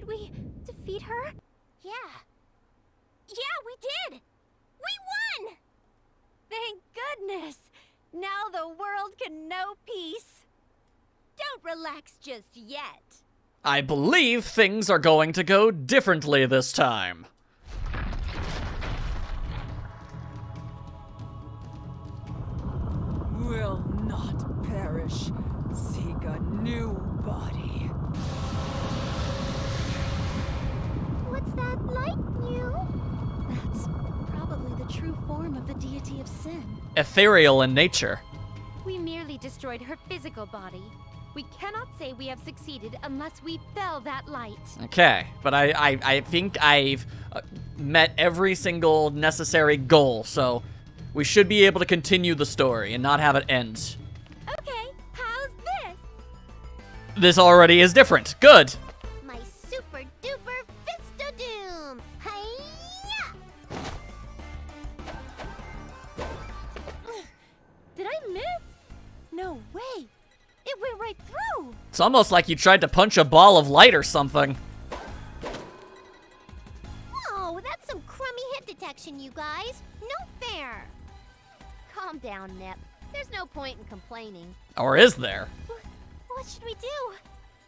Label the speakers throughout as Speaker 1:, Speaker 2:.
Speaker 1: Did we defeat her?
Speaker 2: Yeah. Yeah, we did! We won!
Speaker 1: Thank goodness! Now the world can know peace. Don't relax just yet.
Speaker 3: I believe things are going to go differently this time.
Speaker 4: Will not perish. Seek a new body.
Speaker 2: What's that light, new?
Speaker 1: That's probably the true form of the deity of sin.
Speaker 3: Ethereal in nature.
Speaker 1: We merely destroyed her physical body. We cannot say we have succeeded unless we fell that light.
Speaker 3: Okay, but I think I've met every single necessary goal, so we should be able to continue the story and not have it end.
Speaker 1: Okay, how's this?
Speaker 3: This already is different. Good.
Speaker 2: My super duper fist of doom! Hiya!
Speaker 1: Did I miss? No way. It went right through.
Speaker 3: It's almost like you tried to punch a ball of light or something.
Speaker 2: Oh, that's some crummy hit detection, you guys. No fair.
Speaker 1: Calm down, Nep. There's no point in complaining.
Speaker 3: Or is there?
Speaker 2: What should we do?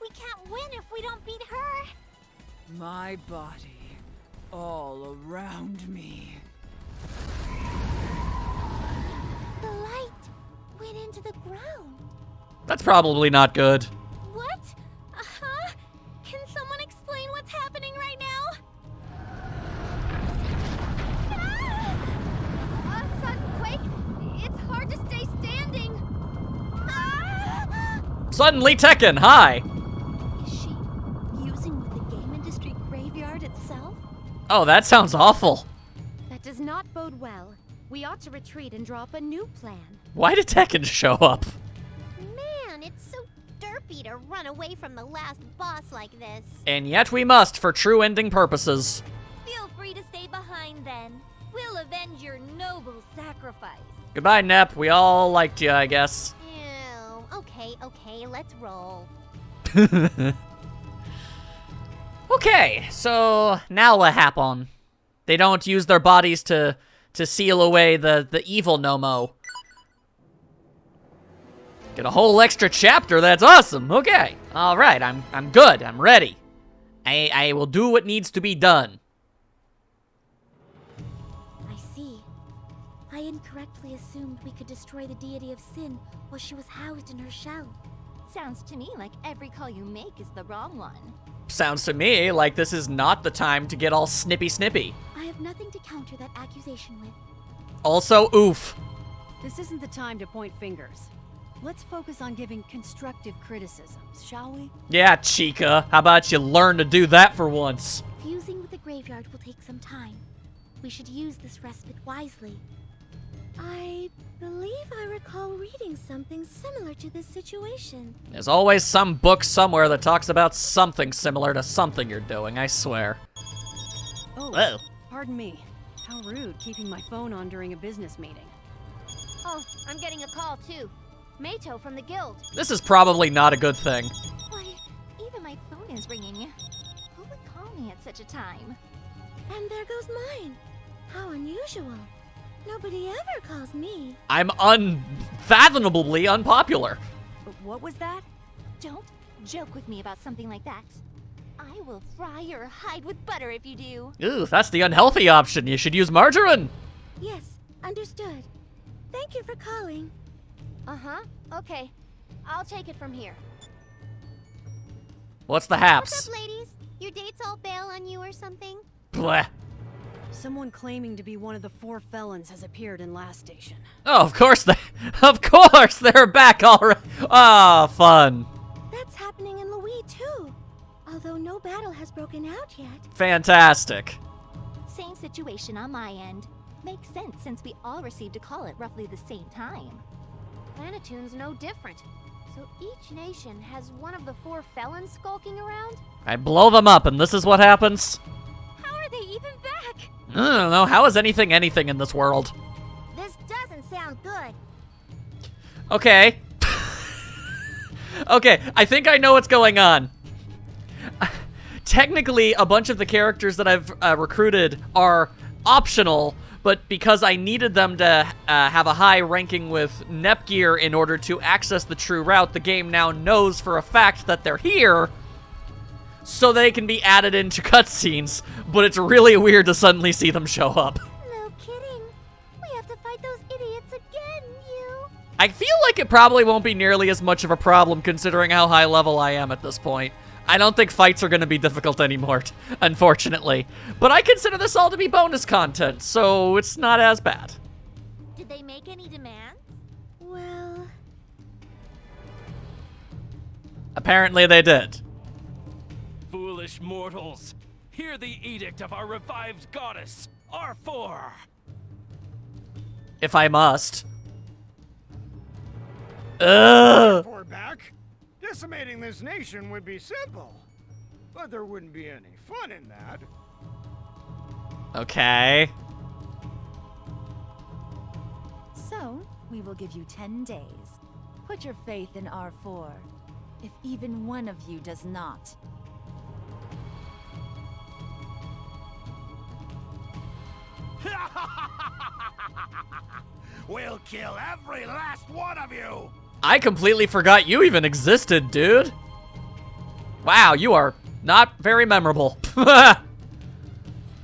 Speaker 2: We can't win if we don't beat her.
Speaker 4: My body, all around me.
Speaker 2: The light went into the ground.
Speaker 3: That's probably not good.
Speaker 2: What? Uh-huh. Can someone explain what's happening right now?
Speaker 1: A sudden quake. It's hard to stay standing.
Speaker 3: Suddenly Tekken, hi!
Speaker 1: Is she fusing with the game industry graveyard itself?
Speaker 3: Oh, that sounds awful.
Speaker 1: That does not bode well. We ought to retreat and draw up a new plan.
Speaker 3: Why did Tekken show up?
Speaker 2: Man, it's so derpy to run away from the last boss like this.
Speaker 3: And yet we must for true ending purposes.
Speaker 1: Feel free to stay behind then. We'll avenge your noble sacrifice.
Speaker 3: Goodbye, Nep. We all liked you, I guess.
Speaker 2: Ew. Okay, let's roll.
Speaker 3: Okay, so now what happened? They don't use their bodies to seal away the evil Nomo. Get a whole extra chapter, that's awesome. Okay, all right, I'm good, I'm ready. I will do what needs to be done.
Speaker 1: I see. I incorrectly assumed we could destroy the deity of sin while she was housed in her shell. Sounds to me like every call you make is the wrong one.
Speaker 3: Sounds to me like this is not the time to get all snippy.
Speaker 1: I have nothing to counter that accusation with.
Speaker 3: Also, oof.
Speaker 5: This isn't the time to point fingers. Let's focus on giving constructive criticisms, shall we?
Speaker 3: Yeah, Chica, how about you learn to do that for once?
Speaker 1: Fusing with the graveyard will take some time. We should use this respite wisely. I believe I recall reading something similar to this situation.
Speaker 3: There's always some book somewhere that talks about something similar to something you're doing, I swear.
Speaker 5: Oh,
Speaker 3: Whoa.
Speaker 5: pardon me. How rude, keeping my phone on during a business meeting.
Speaker 1: Oh, I'm getting a call too. Mato from the guild.
Speaker 3: This is probably not a good thing.
Speaker 1: Why, even my phone is ringing. Who would call me at such a time? And there goes mine. How unusual. Nobody ever calls me.
Speaker 3: I'm unfathomably unpopular.
Speaker 5: But what was that?
Speaker 1: Don't joke with me about something like that. I will fry your hide with butter if you do.
Speaker 3: Ooh, that's the unhealthy option. You should use margarine.
Speaker 1: Yes, understood. Thank you for calling. Uh-huh, okay. I'll take it from here.
Speaker 3: What's the
Speaker 2: What's
Speaker 3: haps?
Speaker 2: up, ladies? Your dates all bail on you or something?
Speaker 3: Bleh.
Speaker 5: Someone claiming to be one of the 4 felons has appeared in Last Station.
Speaker 3: Oh, of course they're back already. Ah, fun.
Speaker 1: That's happening in Louis too. Although no battle has broken out yet.
Speaker 3: Fantastic.
Speaker 1: Same situation on my end. Makes sense since we all received a call at roughly the same time. Planetoon's no different. So each nation has one of the 4 felons skulking around?
Speaker 3: I blow them up and this is what happens?
Speaker 1: How are they even back?
Speaker 3: I don't know. How is anything in this world?
Speaker 2: This doesn't sound good.
Speaker 3: Okay. Okay, I think I know what's going on. technically a bunch of the characters that I've recruited are optional, but because I needed them to have a high ranking with Nepgear in order to access the true route, the game now knows for a fact that they're here, so they can be added into cutscenes, but it's really weird to suddenly see them show up.
Speaker 2: No kidding. We have to fight those idiots again, you.
Speaker 3: I feel like it probably won't be nearly as much of a problem considering how high level I am at this point. I don't think fights are going to be difficult anymore, unfortunately. But I consider this all to be bonus content, so it's not as bad.
Speaker 1: Did they make any demands?
Speaker 2: Well,
Speaker 3: Apparently they did.
Speaker 6: Foolish mortals, hear the edict of our revived goddess, R4.
Speaker 3: If I must. Ugh.
Speaker 7: For back, decimating this nation would be simple, but there wouldn't be any fun in that.
Speaker 3: Okay.
Speaker 4: So, we will give you 10 days. Put your faith in R4. If even one of you does not,
Speaker 7: We'll kill every last one of you!
Speaker 3: I completely forgot you even existed, dude. Wow, you are not very memorable.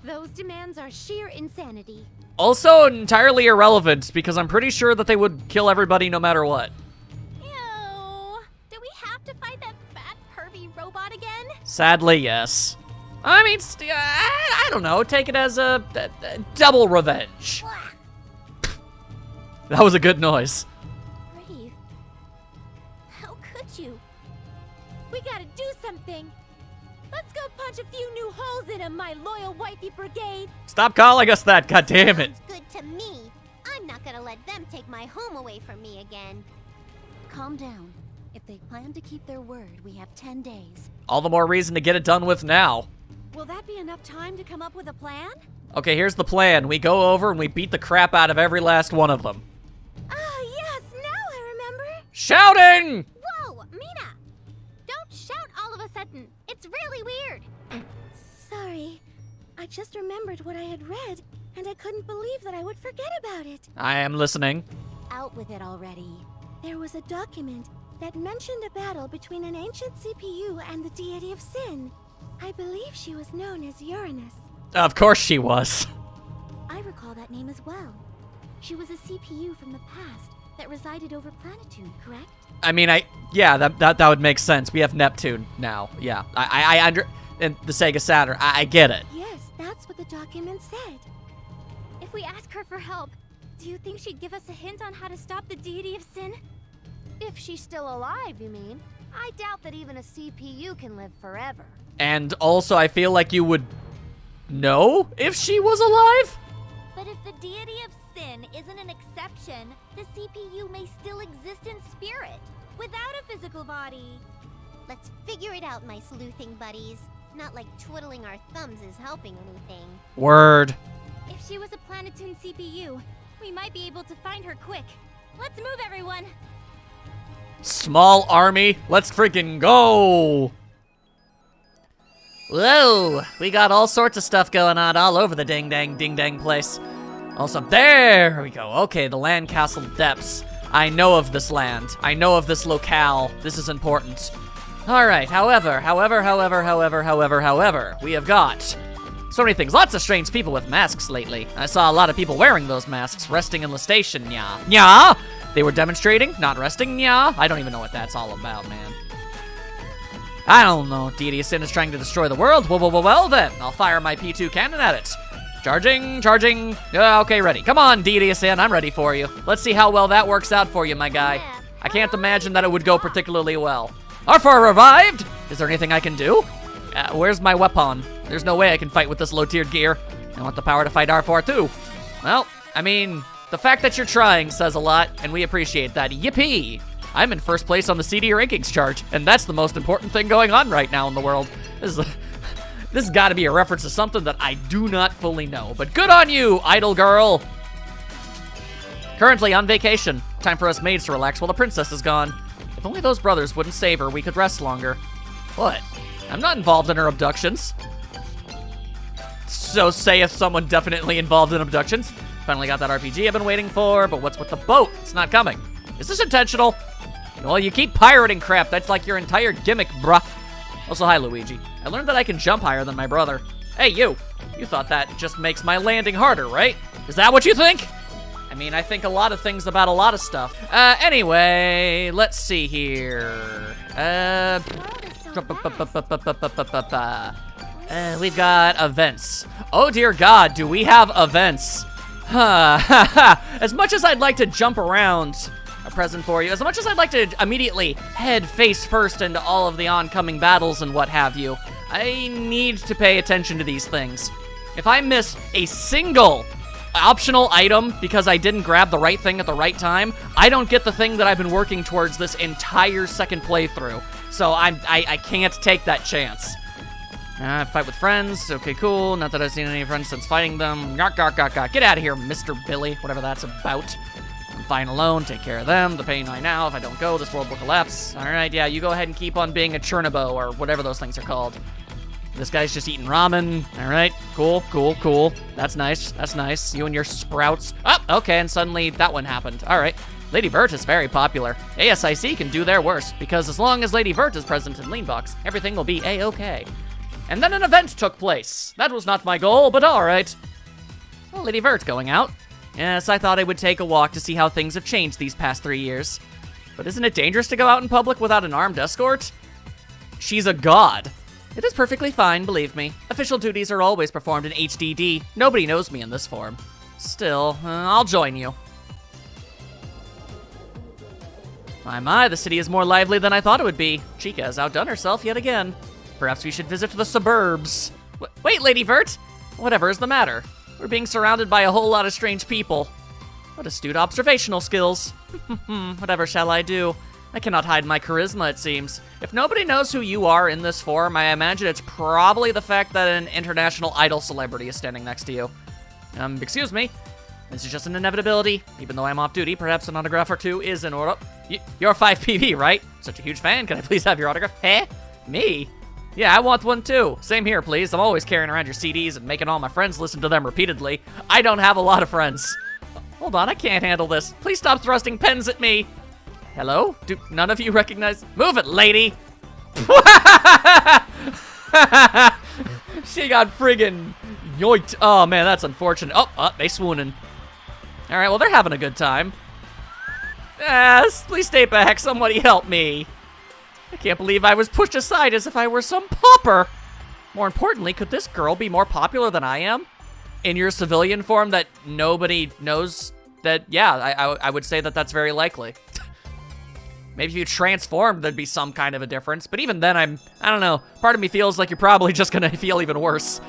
Speaker 2: those demands are sheer insanity.
Speaker 3: Also entirely irrelevant because I'm pretty sure that they would kill everybody no matter what.
Speaker 2: Ew. Do we have to fight that fat, pervy robot again?
Speaker 3: Sadly, yes. I mean, I don't know. Take it as a double revenge. That was a good noise.
Speaker 2: Breathe. How could you? We gotta do something. Let's go punch a few new holes in him, my loyal wifey brigade.
Speaker 3: Stop calling us that, goddammit.
Speaker 2: Sounds good to me. I'm not gonna let them take my home away from me again.
Speaker 5: Calm down. If they plan to keep their word, we have 10 days.
Speaker 3: All the more reason to get it done with now.
Speaker 5: Will that be enough time to come up with a plan?
Speaker 3: Okay, here's the plan. We go over and we beat the crap out of every last one of them.
Speaker 2: Ah, yes, now I remember.
Speaker 3: Shouting!
Speaker 2: Whoa, Mina! Don't shout all of a sudden. It's really weird. Sorry. I just remembered what I had read, and I couldn't believe that I would forget about it.
Speaker 3: I am listening.
Speaker 2: Out with it already. There was a document that mentioned a battle between an ancient CPU and the deity of sin. I believe she was known as Uranus.
Speaker 3: Of course she was.
Speaker 2: I recall that name as well. She was a CPU from the past that resided over Planetune, correct?
Speaker 3: I mean, yeah, that would make sense. We have Neptune now. Yeah, and the Sega Saturn. I get it.
Speaker 2: Yes, that's what the document said.
Speaker 1: If we ask her for help, do you think she'd give us a hint on how to stop the deity of sin?
Speaker 2: If she's still alive, you mean? I doubt that even a CPU can live forever.
Speaker 3: And also, I feel like you would know if she was alive?
Speaker 1: But if the deity of sin isn't an exception, the CPU may still exist in spirit, without a physical body.
Speaker 2: Let's figure it out, my sleuthing buddies. Not like twiddling our thumbs is helping anything.
Speaker 3: Word.
Speaker 1: If she was a Planetune CPU, we might be able to find her quick. Let's move, everyone!
Speaker 3: Small army, let's freaking go! Whoa, we got all sorts of stuff going on all over the ding-dang place. Also, there we go. Okay, the land castle depths. I know of this land. I know of this locale. This is important. All right, however, we have got so many things. Lots of strange people with masks lately. I saw a lot of people wearing those masks, resting in the station, yeah. Yeah! They were demonstrating, not resting, yeah. I don't even know what that's all about, man. I don't know. Deity of Sin is trying to destroy the world. Well then, I'll fire my P2 cannon at it. Charging. Okay, ready. Come on, Deity of Sin, I'm ready for you. Let's see how well that works out for you, my guy. I can't imagine that it would go particularly well. R4 revived! Is there anything I can do? Where's my weapon? There's no way I can fight with this low-tiered gear. I want the power to fight R4 too. Well, I mean, the fact that you're trying says a lot, and we appreciate that. Yippee! I'm in first place on the CD rankings chart, and that's the most important thing going on right now in the world. This has got to be a reference to something that I do not fully know, but good on you, idle girl. Currently on vacation. Time for us maids to relax while the princess is gone. If only those brothers wouldn't save her, we could rest longer. What? I'm not involved in her abductions. So saith someone definitely involved in abductions. Finally got that RPG I've been waiting for, but what's with the boat? It's not coming. Is this intentional? Well, you keep pirating crap. That's like your entire gimmick, bruh. Also, hi, Luigi. I learned that I can jump higher than my brother. Hey, you. You thought that just makes my landing harder, right? Is that what you think? I mean, I think a lot of things about a lot of stuff. Anyway, let's see here. We've got events. Oh, dear God, do we have events? As much as I'd like to jump around a present for you, as much as I'd like to immediately head face first into all of the oncoming battles and what have you, I need to pay attention to these things. If I miss a single optional item because I didn't grab the right thing at the right time, I don't get the thing that I've been working towards this entire second playthrough. So I can't take that chance. Fight with friends. Okay, cool. Not that I've seen any friends since fighting them. Get out of here, Mr. Billy, whatever that's about. I'm fine alone. Take care of them. The pain I now. If I don't go, this world will collapse. All right, yeah, you go ahead and keep on being a Chernobyl or whatever those things are called. This guy's just eating ramen. All right, cool. That's nice. You and your sprouts. Oh, okay, and suddenly that one happened. All right. Lady Vert is very popular. ASIC can do their worst, because as long as Lady Vert is present in Leanbox, everything will be A-okay. And then an event took place. That was not my goal, but all right. Well, Lady Vert going out. Yes, I thought I would take a walk to see how things have changed these past 3 years. But isn't it dangerous to go out in public without an armed escort? She's a god. It is perfectly fine, believe me. Official duties are always performed in HDD. Nobody knows me in this form. Still, I'll join you. My, the city is more lively than I thought it would be. Chica has outdone herself yet again. Perhaps we should visit the suburbs. Wait, Lady Vert! Whatever is the matter? We're being surrounded by a whole lot of strange people. What astute observational skills. Whatever shall I do? I cannot hide my charisma, it seems. If nobody knows who you are in this form, I imagine it's probably the fact that an international idol celebrity is standing next to you. Excuse me. This is just an inevitability. Even though I'm off duty, perhaps an autograph or two is in order. You're 5PB, right? Such a huge fan. Can I please have your autograph? Eh? Me? Yeah, I want one too. Same here, please. I'm always carrying around your CDs and making all my friends listen to them repeatedly. I don't have a lot of friends. Hold on, I can't handle this. Please stop thrusting pens at me. Hello? Do none of you recognize? Move it, lady! She got friggin' yoinked. Oh man, that's unfortunate. Oh, they swooning. All right, well, they're having a good time. Yes, please stay back. Somebody help me. I can't believe I was pushed aside as if I were some pauper. More importantly, could this girl be more popular than I am? In your civilian form that nobody knows that, yeah, I would say that that's very likely. Maybe if you transformed, there'd be some kind of a difference. But even then, I don't know. Part of me feels like you're probably just gonna feel even worse.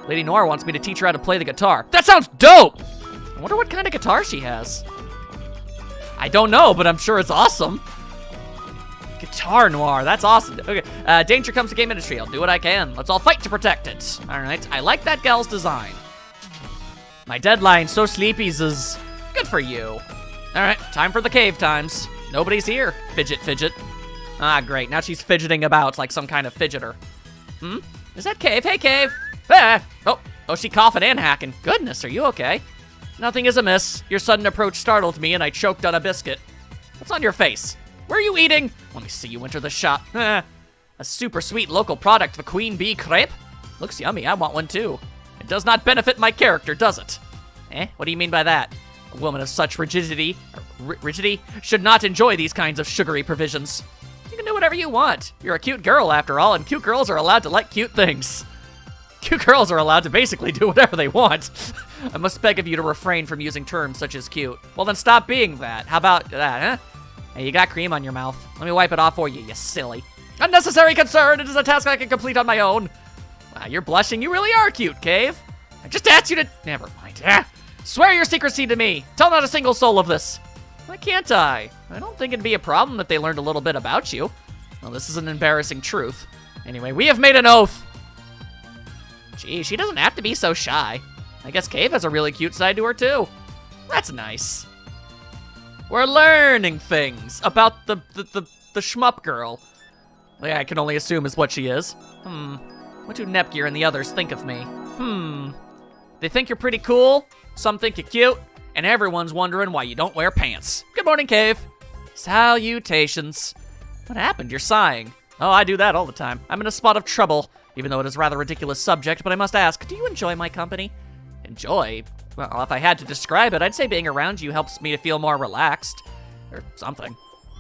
Speaker 3: Lady Noir wants me to teach her how to play the guitar. That sounds dope! I wonder what kind of guitar she has. I don't know, but I'm sure it's awesome. Guitar Noir, that's awesome. Okay, danger comes to game industry. I'll do what I can. Let's all fight to protect it. All right, I like that gal's design. My deadline, so sleepy's is good for you. All right, time for the cave times. Nobody's here. Fidget. Ah, great. Now she's fidgeting about like some kind of fidgeter. Is that Cave? Hey, Cave. Ah. Oh, she coughing and hacking. Goodness, are you okay? Nothing is amiss. Your sudden approach startled me and I choked on a biscuit. What's on your face? Where are you eating? Let me see you enter the shop. A super sweet local product, the Queen Bee crepe. Looks yummy. I want one too. It does not benefit my character, does it? What do you mean by that? A woman of such rigidity should not enjoy these kinds of sugary provisions. You can do whatever you want. You're a cute girl after all, and cute girls are allowed to like cute things. Cute girls are allowed to basically do whatever they want. I must beg of you to refrain from using terms such as cute. Well then stop being that. How about that, huh? Hey, you got cream on your mouth. Let me wipe it off for you, you silly. Unnecessary concern. It is a task I can complete on my own. Wow, you're blushing. You really are cute, Cave. I just asked you to... Never mind. Swear your secrecy to me. Tell not a single soul of this. Why can't I? I don't think it'd be a problem if they learned a little bit about you. Well, this is an embarrassing truth. Anyway, we have made an oath. Gee, she doesn't have to be so shy. I guess Cave has a really cute side to her, too. That's nice. We're learning things about the shmup girl. Yeah, I can only assume is what she is. What do Nepgear and the others think of me? They think you're pretty cool, some think you're cute, and everyone's wondering why you don't wear pants. Good morning, Cave. Salutations. What happened? You're sighing. Oh, I do that all the time. I'm in a spot of trouble, even though it is a rather ridiculous subject, but I must ask, do you enjoy my company? Enjoy? Well, if I had to describe it, I'd say being around you helps me to feel more relaxed. Or something.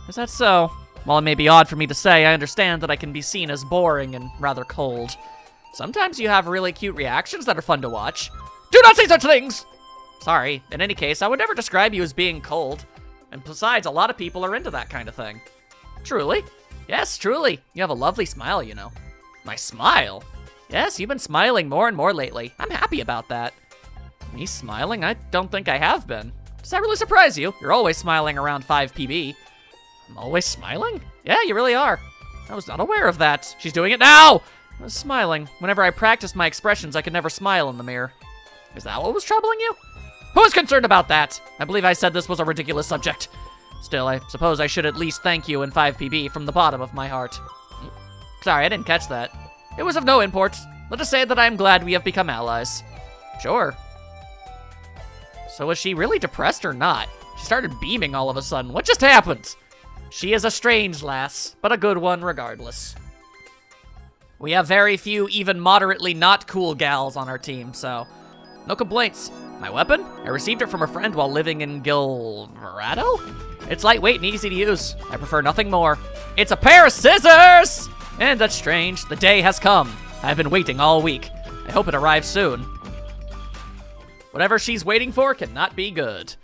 Speaker 3: Is that so? While it may be odd for me to say, I understand that I can be seen as boring and rather cold. Sometimes you have really cute reactions that are fun to watch. Do not say such things! Sorry. In any case, I would never describe you as being cold. And besides, a lot of people are into that kind of thing. Truly? Yes, truly. You have a lovely smile, you know. My smile? Yes, you've been smiling more and more lately. I'm happy about that. Me smiling? I don't think I have been. Does that really surprise you? You're always smiling around 5 PB. I'm always smiling? Yeah, you really are. I was not aware of that. She's doing it now! I was smiling. Whenever I practiced my expressions, I could never smile in the mirror. Is that what was troubling you? Who is concerned about that? I believe I said this was a ridiculous subject. Still, I suppose I should at least thank you in 5 PB from the bottom of my heart. Sorry, I didn't catch that. It was of no import. Let us say that I am glad we have become allies. Sure. So was she really depressed or not? She started beaming all of a sudden. What just happened? She is a strange lass, but a good one regardless. We have very few even moderately not cool gals on our team, so no complaints. My weapon? I received it from a friend while living in Gilverado? It's lightweight and easy to use. I prefer nothing more. It's a pair of scissors! And that's strange. The day has come. I've been waiting all week. I hope it arrives soon. Whatever she's waiting for cannot be good.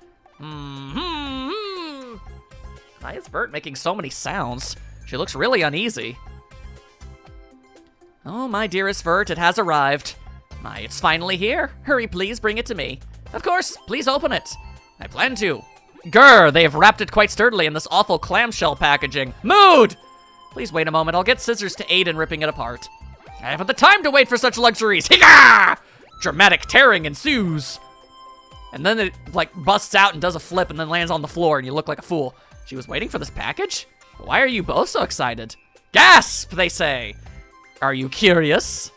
Speaker 3: Why is Vert making so many sounds? She looks really uneasy. Oh, my dearest Vert, it has arrived. My, it's finally here. Hurry, please, bring it to me. Of course, please open it. I plan to. Grr, they have wrapped it quite sturdily in this awful clamshell packaging. Mood! Please wait a moment, I'll get scissors to aid in ripping it apart. I haven't the time to wait for such luxuries. Higa! Dramatic tearing ensues. And then it, like, busts out and does a flip and then lands on the floor and you look like a fool. She was waiting for this package? Why are you both so excited? Gasp, they say. Are you curious?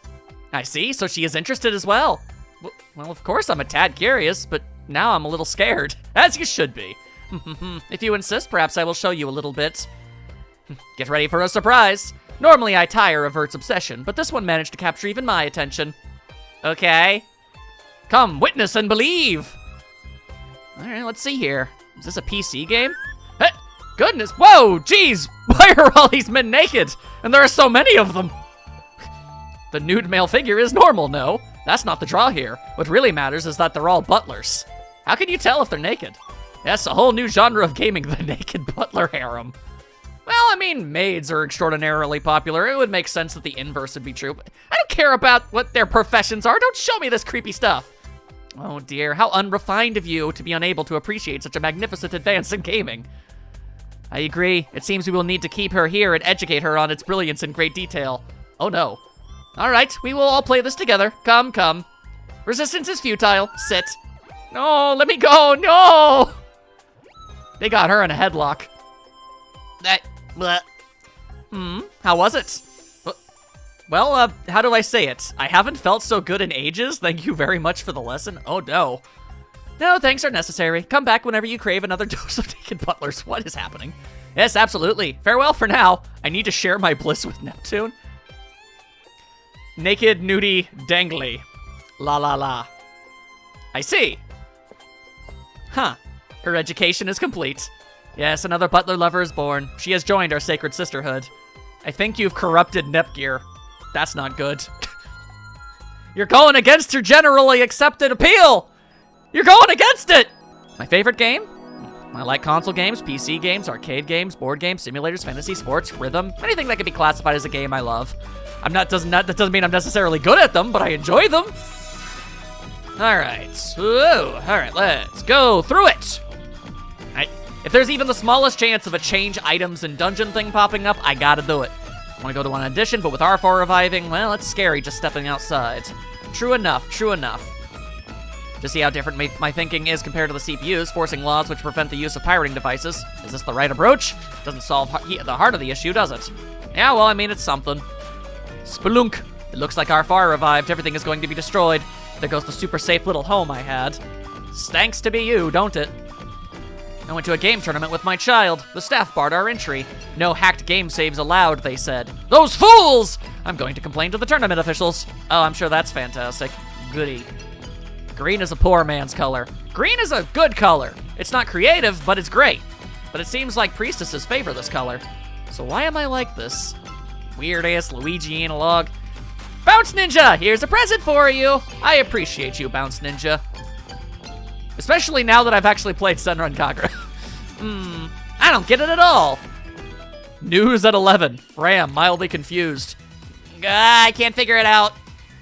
Speaker 3: I see, so she is interested as well. Well, of course I'm a tad curious, but now I'm a little scared. As you should be. If you insist, perhaps I will show you a little bit. Get ready for a surprise. Normally I tire of Vert's obsession, but this one managed to capture even my attention. Okay. Come, witness and believe. Alright, let's see here. Is this a PC game? Hey, goodness, whoa, geez. Why are all these men naked? And there are so many of them. The nude male figure is normal, no? That's not the draw here. What really matters is that they're all butlers. How can you tell if they're naked? Yes, a whole new genre of gaming, the naked butler harem. Well, I mean, maids are extraordinarily popular. It would make sense that the inverse would be true, but I don't care about what their professions are. Don't show me this creepy stuff. Oh dear, how unrefined of you to be unable to appreciate such a magnificent advance in gaming. I agree. It seems we will need to keep her here and educate her on its brilliance in great detail. Oh no. All right, we will all play this together. Come, come. Resistance is futile. Sit. No, let me go. No. They got her in a headlock. How was it? Well, how do I say it? I haven't felt so good in ages. Thank you very much for the lesson. Oh no. No, thanks are necessary. Come back whenever you crave another dose of naked butlers. What is happening? Yes, absolutely. Farewell for now. I need to share my bliss with Neptune. Naked, nudie, dangly. La la la. I see. Huh. Her education is complete. Yes, another butler lover is born. She has joined our sacred sisterhood. I think you've corrupted Nepgear. That's not good. You're going against your generally accepted appeal! You're going against it! My favorite game? I like console games, PC games, arcade games, board games, simulators, fantasy, sports, rhythm, anything that can be classified as a game I love. That doesn't mean I'm necessarily good at them, but I enjoy them. Alright. Alright, let's go through it. If there's even the smallest chance of a change items and dungeon thing popping up, I gotta do it. I want to go to 1 audition, but with R4 reviving, well, it's scary just stepping outside. True enough, true enough. To see how different my thinking is compared to the CPUs, forcing laws which prevent the use of pirating devices. Is this the right approach? Doesn't solve the heart of the issue, does it? Yeah, well, I mean, it's something. Spelunk. It looks like our fire revived. Everything is going to be destroyed. There goes the super safe little home I had. Stanks to be you, don't it? I went to a game tournament with my child. The staff barred our entry. No hacked game saves allowed, they said. Those fools! I'm going to complain to the tournament officials. Oh, I'm sure that's fantastic. Goody. Green is a poor man's color. Green is a good color. It's not creative, but it's great. But it seems like priestesses favor this color. So why am I like this? Weird-ass Luigi analog. Bounce Ninja, here's a present for you. I appreciate you, Bounce Ninja. Especially now that I've actually played Senran Kagura. I don't get it at all. News at 11. Ram, mildly confused. I can't figure it out.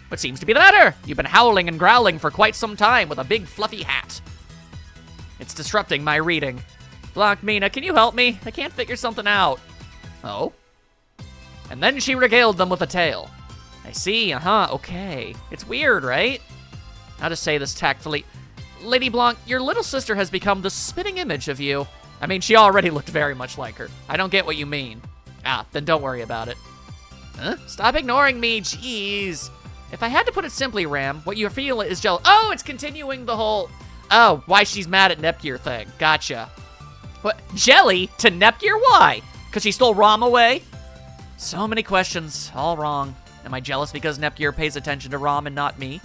Speaker 3: What seems to be the matter? You've been howling and growling for quite some time with a big fluffy hat. It's disrupting my reading. Blanc Mina, can you help me? I can't figure something out. Oh? And then she regaled them with a tale. I see, okay. It's weird, right? How to say this tactfully. Lady Blanc, your little sister has become the spitting image of you. I mean, she already looked very much like her. I don't get what you mean. Ah, then don't worry about it. Huh? Stop ignoring me, jeez. If I had to put it simply, Ram, what you feel is jealous. Oh, it's continuing the whole, oh, why she's mad at Nepgear thing. Gotcha. What, jelly to Nepgear? Why? Because she stole Ram away? So many questions, all wrong. Am I jealous because Nepgear pays attention to Ram and not me?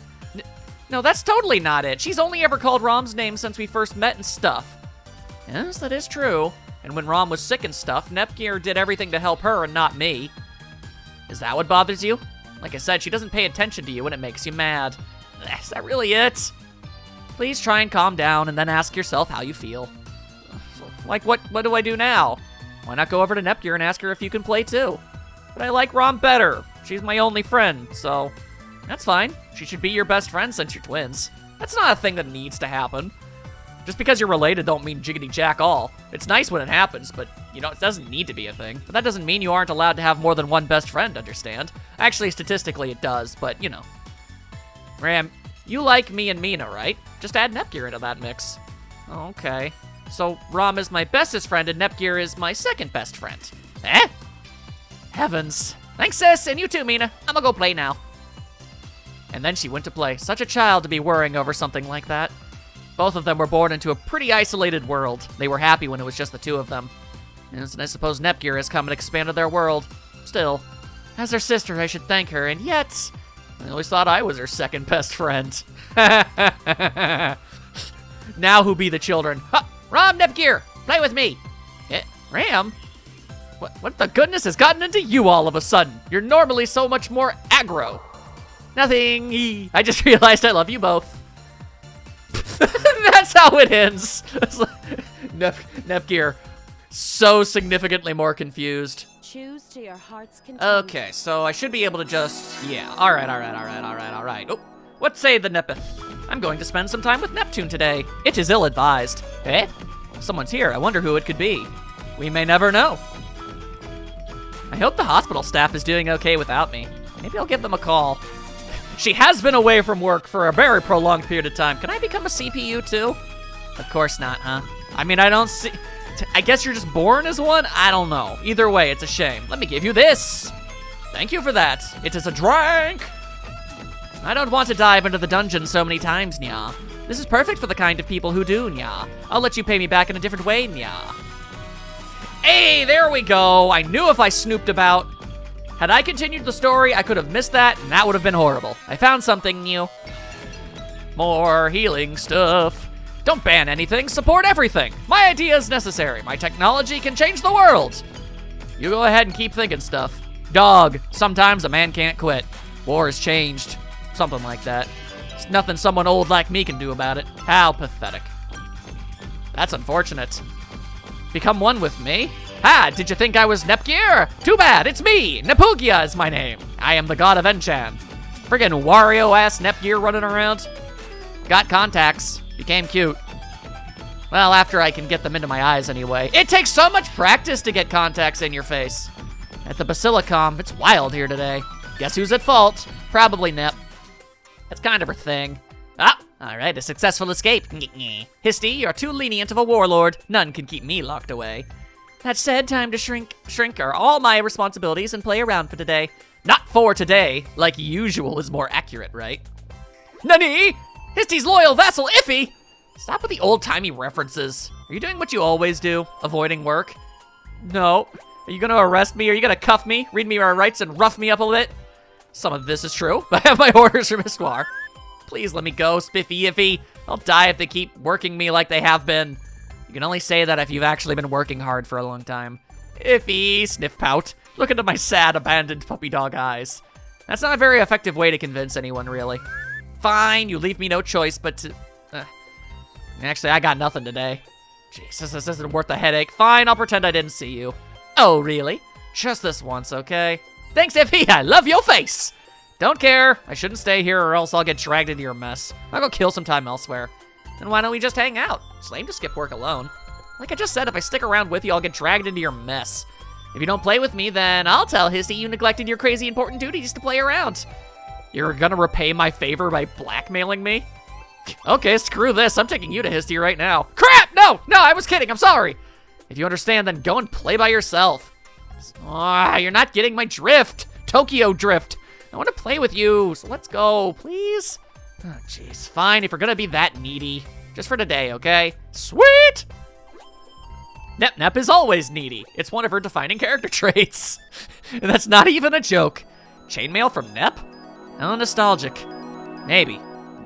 Speaker 3: No, that's totally not it. She's only ever called Ram's name since we first met and stuff. Yes, that is true. And when Ram was sick and stuff, Nepgear did everything to help her and not me. Is that what bothers you? Like I said, she doesn't pay attention to you and it makes you mad. Is that really it? Please try and calm down and then ask yourself how you feel. Like, what do I do now? Why not go over to Nepgear and ask her if you can play too? But I like Ram better. She's my only friend, so that's fine. She should be your best friend since you're twins. That's not a thing that needs to happen. Just because you're related don't mean jiggity jack all. It's nice when it happens, but, you know, it doesn't need to be a thing. But that doesn't mean you aren't allowed to have more than one best friend, understand? Actually, statistically, it does, but, you know. Ram, you like me and Mina, right? Just add Nepgear into that mix. Okay. So, Ram is my bestest friend and Nepgear is my second best friend. Eh? Heavens. Thanks, sis, and you too, Mina. I'm gonna go play now. And then she went to play. Such a child to be worrying over something like that. Both of them were born into a pretty isolated world. They were happy when it was just the two of them. And I suppose Nepgear has come and expanded their world. Still, as her sister, I should thank her, and yet, I always thought I was her second best friend. Now who be the children? Ha! Ram, Nepgear, play with me. Ram? What the goodness has gotten into you all of a sudden? You're normally so much more aggro. Nothing. I just realized I love you both. That's how it ends. Nepgear, so significantly more confused.
Speaker 8: Choose to your heart's content.
Speaker 3: Okay, so I should be able to just, yeah. All right. Oh, what say the Nepeth? I'm going to spend some time with Neptune today. It is ill-advised. Eh? Someone's here. I wonder who it could be. We may never know. I hope the hospital staff is doing okay without me. Maybe I'll give them a call. She has been away from work for a very prolonged period of time. Can I become a CPU too? Of course not, huh? I mean, I don't see... I guess you're just born as one? I don't know. Either way, it's a shame. Let me give you this. Thank you for that. It is a drink. I don't want to dive into the dungeon so many times, nya. This is perfect for the kind of people who do, nya. I'll let you pay me back in a different way, nya. Hey, there we go. I knew if I snooped about. Had I continued the story, I could have missed that, and that would have been horrible. I found something new. More healing stuff. Don't ban anything, support everything. My idea is necessary. My technology can change the world. You go ahead and keep thinking stuff. Dog, sometimes a man can't quit. War has changed. Something like that. There's nothing someone old like me can do about it. How pathetic. That's unfortunate. Become one with me? Ha! Did you think I was Nepgear? Too bad, it's me! Nepugia is my name. I am the god of Enchant. Friggin' Wario-ass Nepgear running around. Got contacts. Became cute. Well, after I can get them into my eyes anyway. It takes so much practice to get contacts in your face. At the Basilicom, it's wild here today. Guess who's at fault? Probably Nep. That's kind of her thing. Ah! Alright, a successful escape. Histy, you're too lenient of a warlord. None can keep me locked away. That said, time to shrink are all my responsibilities and play around for today. Not for today, like usual is more accurate, right? Nani? Histy's loyal vassal Iffy? Stop with the old-timey references. Are you doing what you always do? Avoiding work? No. Are you gonna arrest me? Are you gonna cuff me? Read me my rights and rough me up a bit? Some of this is true. I have my orders from Histoire. Please let me go, Spiffy Iffy. I'll die if they keep working me like they have been. You can only say that if you've actually been working hard for a long time. Iffy, sniff pout. Look into my sad, abandoned puppy dog eyes. That's not a very effective way to convince anyone, really. Fine, you leave me no choice but to... Actually, I got nothing today. Jesus, this isn't worth the headache. Fine, I'll pretend I didn't see you. Oh, really? Just this once, okay? Thanks, Iffy, I love your face! Don't care. I shouldn't stay here or else I'll get dragged into your mess. I'll go kill some time elsewhere. Then why don't we just hang out? It's lame to skip work alone. Like I just said, if I stick around with you, I'll get dragged into your mess. If you don't play with me, then I'll tell Histy you neglected your crazy important duties to play around. You're gonna repay my favor by blackmailing me? Okay, screw this. I'm taking you to Histy right now. Crap! No! No, I was kidding. I'm sorry. If you understand, then go and play by yourself. You're not getting my drift. Tokyo drift. I want to play with you, so let's go, please? Oh, jeez. Fine, if you're gonna be that needy. Just for today, okay? Sweet! Nep is always needy. It's one of her defining character traits. And that's not even a joke. Chainmail from Nep? Oh, nostalgic. Maybe.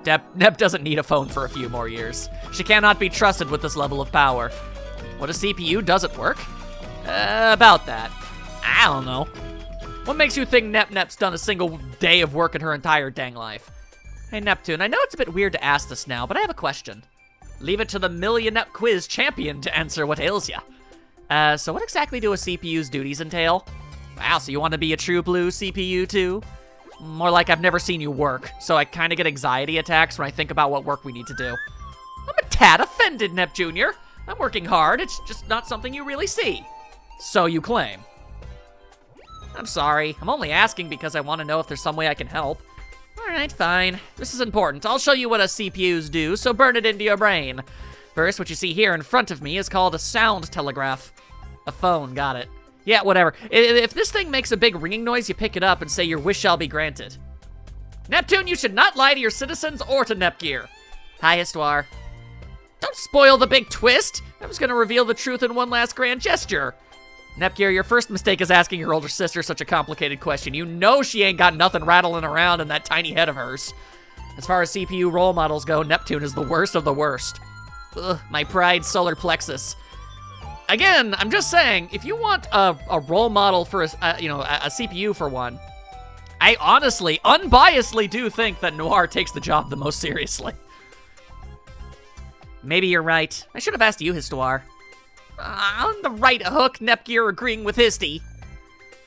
Speaker 3: Nep doesn't need a phone for a few more years. She cannot be trusted with this level of power. What a CPU doesn't work? About that. I don't know. What makes you think Nep's done a single day of work in her entire dang life? Hey, Neptune, I know it's a bit weird to ask this now, but I have a question. Leave it to the Million Nep Quiz champion to answer what ails ya. So what exactly do a CPU's duties entail? Wow, so you want to be a true blue CPU too? More like I've never seen you work, so I kind of get anxiety attacks when I think about what work we need to do. I'm a tad offended, Nep Jr. I'm working hard, it's just not something you really see. So you claim. I'm sorry, I'm only asking because I want to know if there's some way I can help. Alright, fine. This is important. I'll show you what a CPUs do, so burn it into your brain. First, what you see here in front of me is called a sound telegraph. A phone, got it. Yeah, whatever. If this thing makes a big ringing noise, you pick it up and say your wish shall be granted. Neptune, you should not lie to your citizens or to Nepgear. Hi, Histoire. Don't spoil the big twist. I was gonna reveal the truth in one last grand gesture. Nepgear, your first mistake is asking your older sister such a complicated question. You know she ain't got nothing rattling around in that tiny head of hers. As far as CPU role models go, Neptune is the worst of the worst. Ugh, my pride solar plexus. Again, I'm just saying, if you want a role model for a CPU for one, I honestly, unbiasedly do think that Noir takes the job the most seriously. Maybe you're right. I should have asked you, Histoire. On the right hook, Nepgear agreeing with Histy.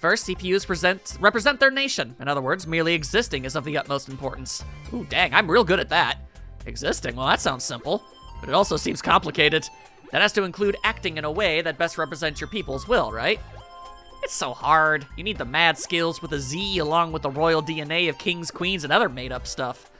Speaker 3: First, CPUs represent their nation. In other words, merely existing is of the utmost importance. Ooh, dang, I'm real good at that. Existing, well, that sounds simple, but it also seems complicated. That has to include acting in a way that best represents your people's will, right? It's so hard. You need the mad skills with a Z along with the royal DNA of kings, queens, and other made-up stuff.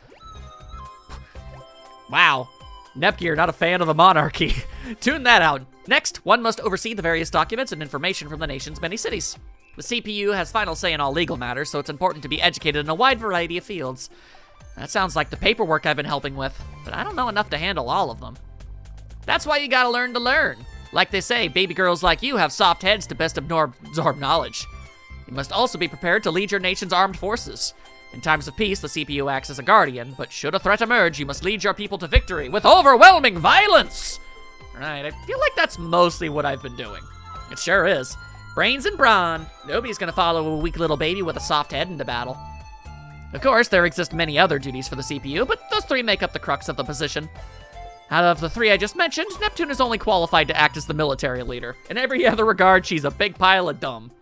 Speaker 3: Wow. Nepgear, not a fan of the monarchy. Tune that out. Next, one must oversee the various documents and information from the nation's many cities. The CPU has final say in all legal matters, so it's important to be educated in a wide variety of fields. That sounds like the paperwork I've been helping with, but I don't know enough to handle all of them. That's why you gotta learn to learn. Like they say, baby girls like you have soft heads to best absorb knowledge. You must also be prepared to lead your nation's armed forces. In times of peace, the CPU acts as a guardian, but should a threat emerge, you must lead your people to victory with overwhelming violence! Right, I feel like that's mostly what I've been doing. It sure is. Brains and brawn. Nobody's gonna follow a weak little baby with a soft head into battle. Of course, there exist many other duties for the CPU, but those three make up the crux of the position. Out of the three I just mentioned, Neptune is only qualified to act as the military leader. In every other regard, she's a big pile of dumb.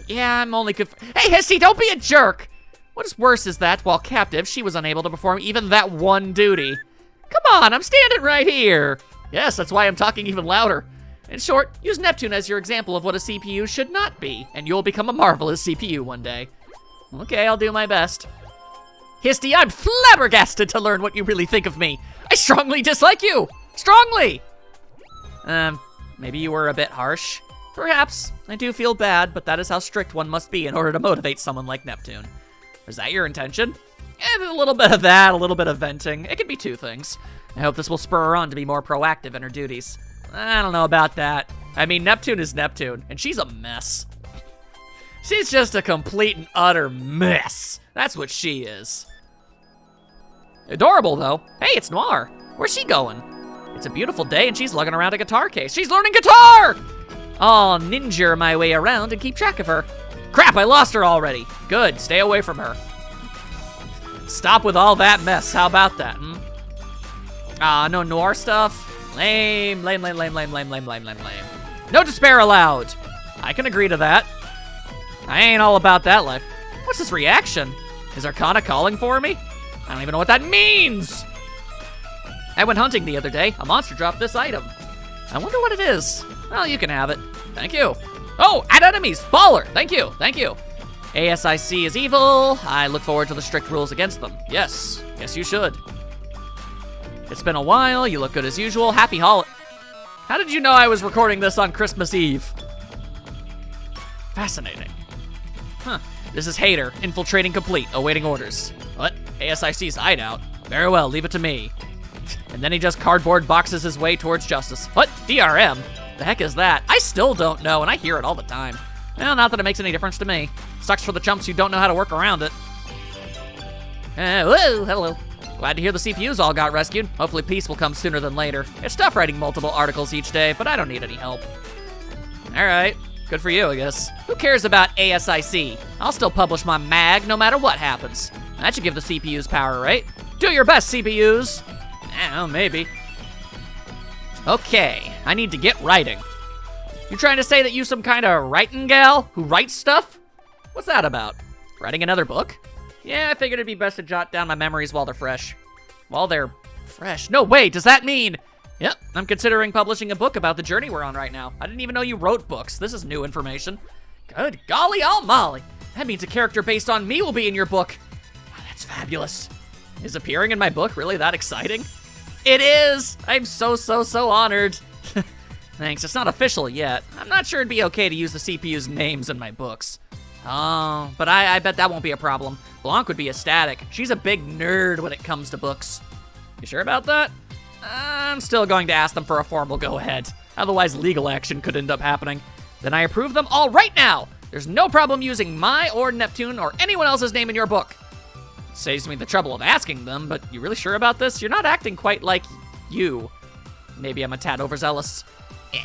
Speaker 3: Yeah, I'm only Hey, Histy, don't be a jerk! What is worse is that, while captive, she was unable to perform even that one duty. Come on, I'm standing right here! Yes, that's why I'm talking even louder. In short, use Neptune as your example of what a CPU should not be, and you'll become a marvelous CPU one day. Okay, I'll do my best. Histy, I'm flabbergasted to learn what you really think of me. I strongly dislike you! Strongly! Maybe you were a bit harsh. Perhaps. I do feel bad, but that is how strict one must be in order to motivate someone like Neptune. Is that your intention? A little bit of that, a little bit of venting. It could be two things. I hope this will spur her on to be more proactive in her duties. I don't know about that. I mean, Neptune is Neptune, and she's a mess. She's just a complete and utter mess. That's what she is. Adorable, though. Hey, it's Noir. Where's she going? It's a beautiful day, and she's lugging around a guitar case. She's learning guitar! I'll ninja my way around and keep track of her. Crap, I lost her already. Good, stay away from her. Stop with all that mess. How about that, no Noir stuff? Lame, lame, lame, lame, lame, lame, lame, lame, lame, lame. No despair allowed. I can agree to that. I ain't all about that life. What's this reaction? Is Arcana calling for me? I don't even know what that means. I went hunting the other day. A monster dropped this item. I wonder what it is. Well, you can have it. Thank you. Oh, add enemies. Baller. Thank you. Thank you. ASIC is evil. I look forward to the strict rules against them. Yes. Yes, you should. It's been a while. You look good as usual. Happy holiday. How did you know I was recording this on Christmas Eve? Fascinating. Huh. This is Hater. Infiltrating complete. Awaiting orders. What? ASIC's hideout? Very well. Leave it to me. And then he just cardboard boxes his way towards justice. What? DRM? The heck is that? I still don't know, and I hear it all the time. Well, not that it makes any difference to me. Sucks for the chumps who don't know how to work around it. Whoa, hello. Glad to hear the CPUs all got rescued. Hopefully peace will come sooner than later. It's tough writing multiple articles each day, but I don't need any help. All right, good for you, I guess. Who cares about ASIC? I'll still publish my mag no matter what happens. That should give the CPUs power, right? Do your best, CPUs. Oh, maybe. Okay, I need to get writing. You trying to say that you some kind of writing gal who writes stuff? What's that about? Writing another book? Yeah, I figured it'd be best to jot down my memories while they're fresh. While they're fresh? No, wait, does that mean... Yep, I'm considering publishing a book about the journey we're on right now. I didn't even know you wrote books. This is new information. Good golly almighty. That means a character based on me will be in your book. Oh, that's fabulous. Is appearing in my book really that exciting? It is! I'm so honored. Thanks, it's not official yet. I'm not sure it'd be okay to use the CPU's names in my books. Oh, but I bet that won't be a problem. Blanc would be ecstatic. She's a big nerd when it comes to books. You sure about that? I'm still going to ask them for a formal go-ahead. Otherwise, legal action could end up happening. Then I approve them all right now! There's no problem using my or Neptune or anyone else's name in your book. It saves me the trouble of asking them, but you really sure about this? You're not acting quite like you. Maybe I'm a tad overzealous.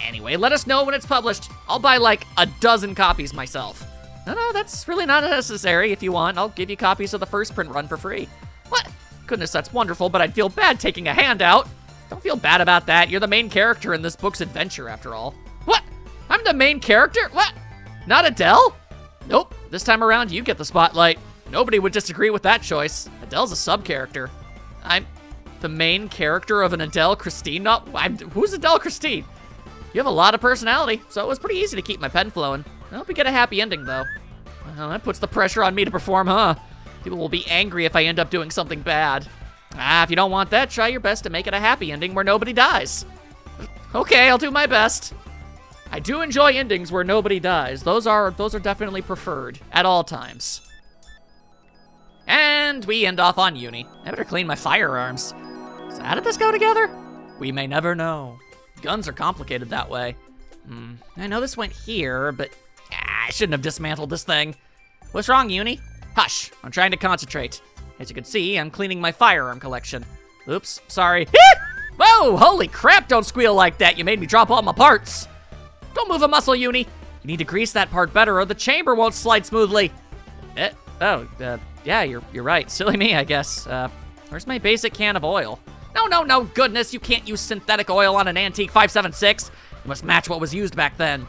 Speaker 3: Anyway, let us know when it's published. I'll buy like a dozen copies myself. No, that's really not necessary. If you want, I'll give you copies of the first print run for free. What? Goodness, that's wonderful, but I'd feel bad taking a handout. Don't feel bad about that. You're the main character in this book's adventure, after all. What? I'm the main character? What? Not Adele? Nope. This time around, you get the spotlight. Nobody would disagree with that choice. Adele's a sub-character. I'm the main character of an Adele Christine? Who's Adele Christine? You have a lot of personality, so it was pretty easy to keep my pen flowing. I hope we get a happy ending, though. Well, that puts the pressure on me to perform, huh? People will be angry if I end up doing something bad. If you don't want that, try your best to make it a happy ending where nobody dies. Okay, I'll do my best. I do enjoy endings where nobody dies. Those are definitely preferred at all times. And we end off on Uni. I better clean my firearms. So how did this go together? We may never know. Guns are complicated that way. I know this went here, but I shouldn't have dismantled this thing. What's wrong, Uni? Hush, I'm trying to concentrate. As you can see, I'm cleaning my firearm collection. Oops, sorry. Whoa, holy crap, don't squeal like that. You made me drop all my parts. Don't move a muscle, Uni. You need to grease that part better or the chamber won't slide smoothly. Yeah, you're right. Silly me, I guess. Where's my basic can of oil? No, goodness, you can't use synthetic oil on an antique 576. You must match what was used back then.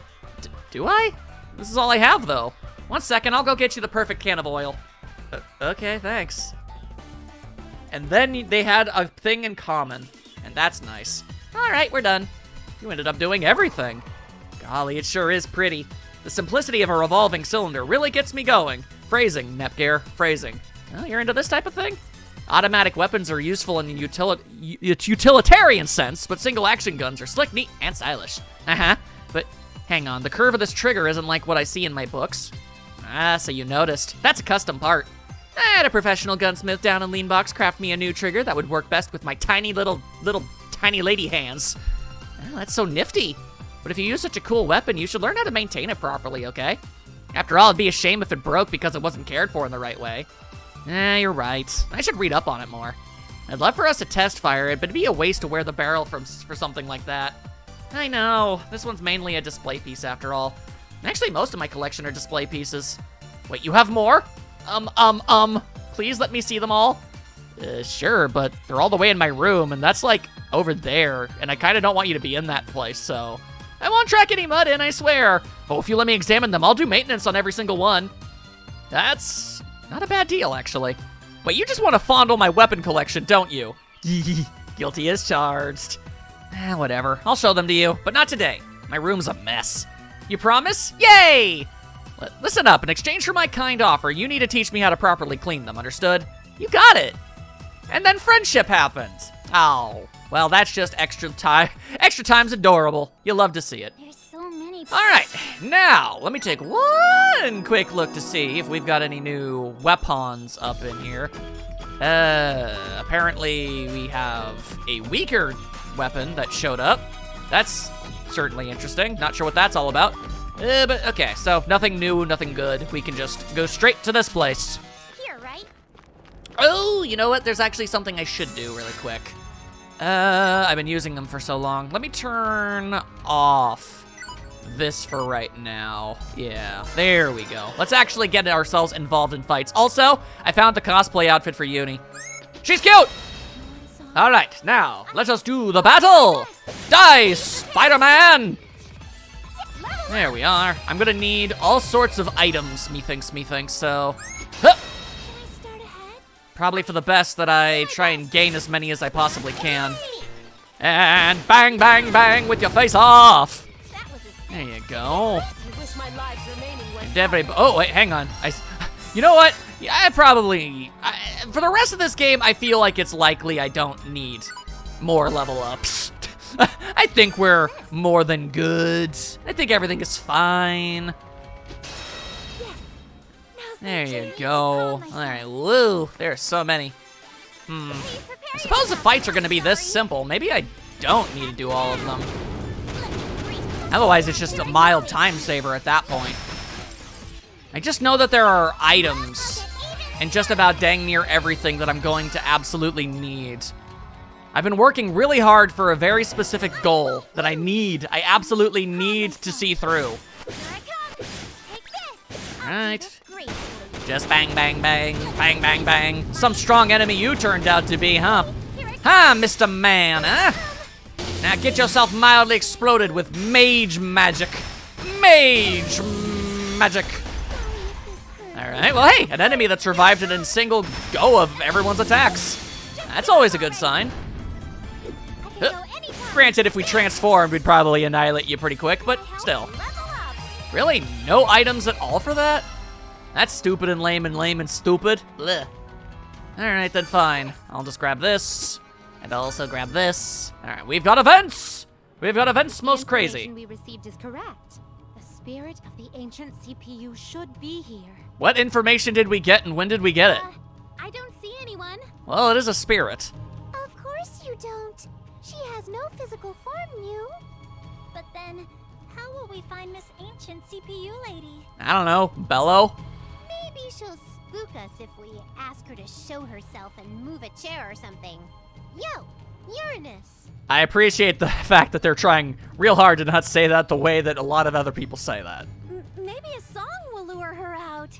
Speaker 3: Do I? This is all I have, though. 1 second, I'll go get you the perfect can of oil. Okay, thanks. And then they had a thing in common, and that's nice. All right, we're done. You ended up doing everything. Golly, it sure is pretty. The simplicity of a revolving cylinder really gets me going. Phrasing, Nepgear, phrasing. Well, you're into this type of thing? Automatic weapons are useful in the utilitarian sense, but single action guns are slick, neat, and stylish. But Hang on, the curve of this trigger isn't like what I see in my books. Ah, so you noticed. That's a custom part. I had a professional gunsmith down in Leanbox craft me a new trigger that would work best with my tiny little tiny lady hands. Oh, that's so nifty. But if you use such a cool weapon, you should learn how to maintain it properly, okay? After all, it'd be a shame if it broke because it wasn't cared for in the right way. You're right. I should read up on it more. I'd love for us to test fire it, but it'd be a waste to wear the barrel for something like that. I know. This one's mainly a display piece after all. Actually, most of my collection are display pieces. Wait, you have more? Please let me see them all? Sure, but they're all the way in my room, and that's like over there, and I kind of don't want you to be in that place, so I won't track any mud in, I swear. Oh, if you let me examine them, I'll do maintenance on every single one. That's not a bad deal, actually. Wait, you just want to fondle my weapon collection, don't you? Guilty as charged. Whatever. I'll show them to you, but not today. My room's a mess. You promise? Yay! Listen up. In exchange for my kind offer, you need to teach me how to properly clean them, understood? You got it. And then friendship happens. Oh, well, that's just extra time's adorable. You'll love to see it.
Speaker 1: There's so many.
Speaker 3: All right, now let me take one quick look to see if we've got any new weapons up in here. Apparently we have a weaker weapon that showed up. That's certainly interesting. Not sure what that's all about. But okay, so nothing new, nothing good. We can just go straight to this place.
Speaker 1: Here, right?
Speaker 3: Oh, you know what? There's actually something I should do really quick. I've been using them for so long. Let me turn off this for right now. Yeah, there we go. Let's actually get ourselves involved in fights. Also, I found the cosplay outfit for Uni. She's cute! All right, now, let us do the battle! Die, Spider-Man! There we are. I'm gonna need all sorts of items, methinks, so... Huh. Probably for the best that I try and gain as many as I possibly can. And bang, bang, bang with your face off! There you go. And oh, wait, hang on. You know what? Yeah, for the rest of this game, I feel like it's likely I don't need more level ups. I think we're more than good. I think everything is fine. There you go. All right, woo. There are so many. I suppose the fights are going to be this simple. Maybe I don't need to do all of them. Otherwise, it's just a mild time saver at that point. I just know that there are items in just about dang near everything that I'm going to absolutely need. I've been working really hard for a very specific goal that I absolutely need to see through. Alright. Just bang, bang, bang, bang, bang, bang. Some strong enemy you turned out to be, huh? Huh, Mr. Man, huh? Now get yourself mildly exploded with mage magic. Mage magic. Alright, well hey, an enemy that survived it in single go of everyone's attacks. That's always a good sign. Granted, if we transformed, we'd probably annihilate you pretty quick, but still. Really? No items at all for that? That's stupid and lame and stupid. Blech. Alright, then fine. I'll just grab this, and I'll also grab this. Alright, we've got events! We've got events most crazy.
Speaker 1: The information we received is correct. The spirit of the ancient CPU should be here.
Speaker 3: What information did we get, and when did we get it?
Speaker 1: I don't see anyone.
Speaker 3: Well, it is a spirit.
Speaker 1: Of course you don't. She has no physical form, you. But then, how will we find this ancient CPU lady?
Speaker 3: I don't know, Bello?
Speaker 1: Maybe she'll spook us if we ask her to show herself and move a chair or something. Yo, Uranus!
Speaker 3: I appreciate the fact that they're trying real hard to not say that the way that a lot of other people say that.
Speaker 1: Maybe a song will lure her out.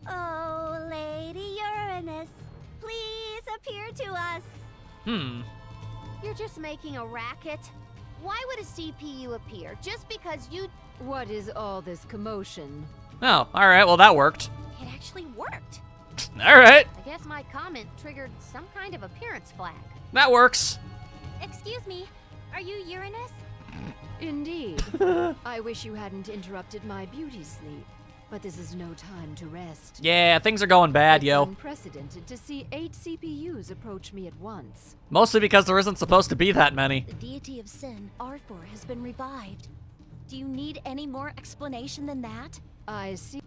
Speaker 1: Oh, Lady Uranus, please appear to us.
Speaker 2: You're just making a racket. Why would a CPU appear? Just because you...
Speaker 5: What is all this commotion?
Speaker 3: Oh, alright, well that worked.
Speaker 2: It actually worked.
Speaker 3: Alright,
Speaker 2: I guess my comment triggered some kind of appearance flag.
Speaker 3: that works.
Speaker 1: Excuse me, are you Uranus?
Speaker 5: Indeed. I wish you hadn't interrupted my beauty sleep, but this is no time to rest.
Speaker 3: Yeah, things are going bad,
Speaker 5: It's
Speaker 3: yo.
Speaker 5: unprecedented to see 8 CPUs approach me at once.
Speaker 3: Mostly because there isn't supposed to be that many.
Speaker 1: The deity of sin, Arthur, has been revived.
Speaker 2: Do you need any more explanation than that?
Speaker 5: I see.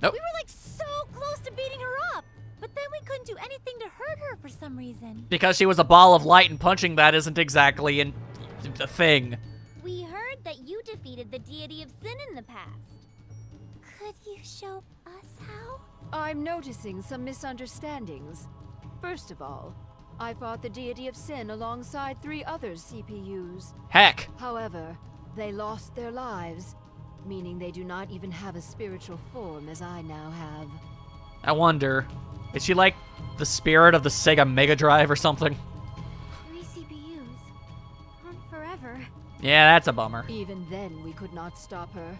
Speaker 3: Nope.
Speaker 2: We were like so close to beating her up, but then we couldn't do anything to hurt her for some reason.
Speaker 3: Because she was a ball of light and punching that isn't exactly a thing.
Speaker 1: We heard that you defeated the deity of sin in the past.
Speaker 2: Could you show us how?
Speaker 5: I'm noticing some misunderstandings. First of all, I fought the deity of sin alongside 3 other CPUs.
Speaker 3: Heck.
Speaker 5: However, they lost their lives, meaning they do not even have a spiritual form as I now have.
Speaker 3: I wonder, is she like the spirit of the Sega Mega Drive or something?
Speaker 2: 3 CPUs. On forever.
Speaker 3: Yeah, that's a bummer.
Speaker 5: Even then, we could not stop her.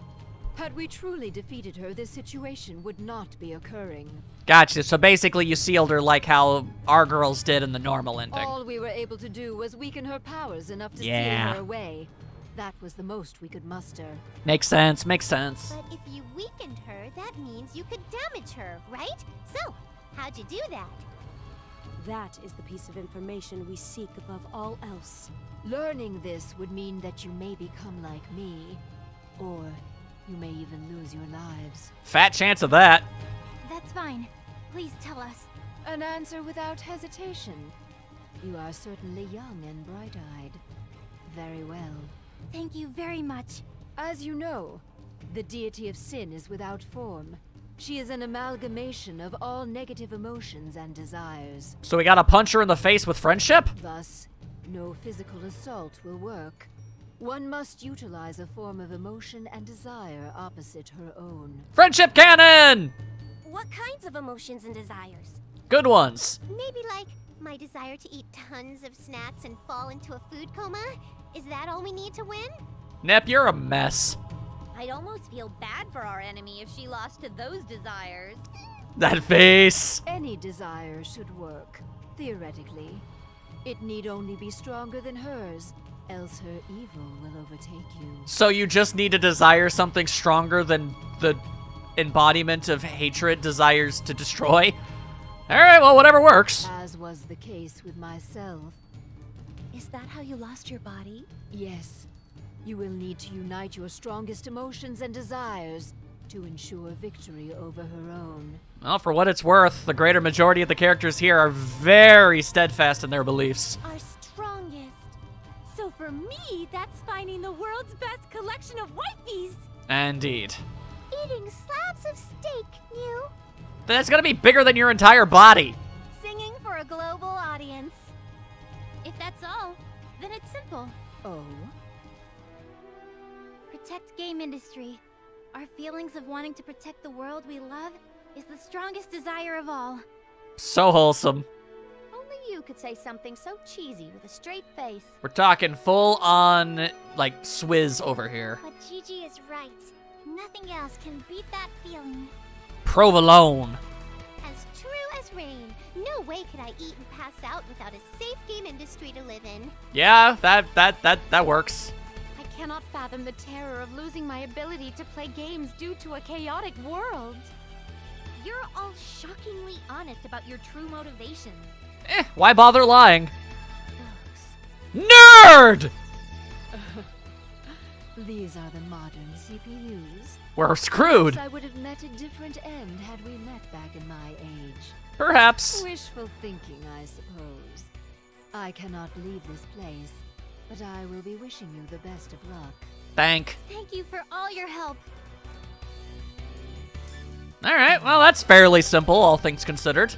Speaker 5: Had we truly defeated her, this situation would not be occurring.
Speaker 3: Gotcha, so basically you sealed her like how our girls did in the normal ending.
Speaker 5: All we were able to do was weaken her powers enough to seal her away. That was the most we could muster.
Speaker 3: Makes sense, makes sense.
Speaker 1: But if you weakened her, that means you could damage her, right? So, how'd you do that?
Speaker 8: That is the piece of information we seek above all else.
Speaker 5: Learning this would mean that you may become like me, or you may even lose your lives.
Speaker 3: Fat chance of that.
Speaker 2: That's fine. Please tell us.
Speaker 5: An answer without hesitation. You are certainly young and bright-eyed. Very well.
Speaker 2: Thank you very much.
Speaker 5: As you know, the deity of sin is without form. She is an amalgamation of all negative emotions and desires.
Speaker 3: So we gotta punch her in the face with friendship?
Speaker 5: Thus, no physical assault will work. One must utilize a form of emotion and desire opposite her own.
Speaker 3: Friendship cannon!
Speaker 1: What kinds of emotions and desires?
Speaker 3: Good ones.
Speaker 1: Maybe like my desire to eat tons of snacks and fall into a food coma? Is that all we need to win?
Speaker 3: Nep, you're a mess.
Speaker 1: I'd almost feel bad for our enemy if she lost to those desires.
Speaker 3: That face.
Speaker 5: Any desire should work, theoretically. It need only be stronger than hers, else her evil will overtake you.
Speaker 3: So you just need to desire something stronger than the embodiment of hatred desires to destroy? Alright, well, whatever works.
Speaker 5: As was the case with myself.
Speaker 2: Is that how you lost your body?
Speaker 5: Yes. You will need to unite your strongest emotions and desires to ensure victory over her own.
Speaker 3: Well, for what it's worth, the greater majority of the characters here are very steadfast in their beliefs.
Speaker 2: Our strongest. So for me, that's finding the world's best collection of wifeys.
Speaker 3: Indeed.
Speaker 2: Eating slabs of steak, Mew.
Speaker 3: That's gonna be bigger than your entire body.
Speaker 2: Singing for a global audience. If that's all, then it's simple.
Speaker 5: Oh?
Speaker 2: Protect game industry. Our feelings of wanting to protect the world we love is the strongest desire of all.
Speaker 3: So wholesome.
Speaker 1: Only you could say something so cheesy with a straight face.
Speaker 3: We're talking full on, like, swizz over here.
Speaker 2: But Gigi is right. Nothing else can beat that feeling.
Speaker 3: Provolone.
Speaker 1: As true as rain. No way could I eat and pass out without a safe game industry to live in.
Speaker 3: Yeah, that works.
Speaker 2: I cannot fathom the terror of losing my ability to play games due to a chaotic world.
Speaker 1: You're all shockingly honest about your true motivations.
Speaker 3: Why bother lying? Nerd!
Speaker 5: These are the modern CPUs.
Speaker 3: We're screwed.
Speaker 5: Perhaps I would have met a different end had we met back in my age.
Speaker 3: Perhaps.
Speaker 5: Wishful thinking, I suppose. I cannot leave this place, but I will be wishing you the best of luck.
Speaker 3: Thank
Speaker 2: you for all your help.
Speaker 3: Alright, well, that's fairly simple, all things considered.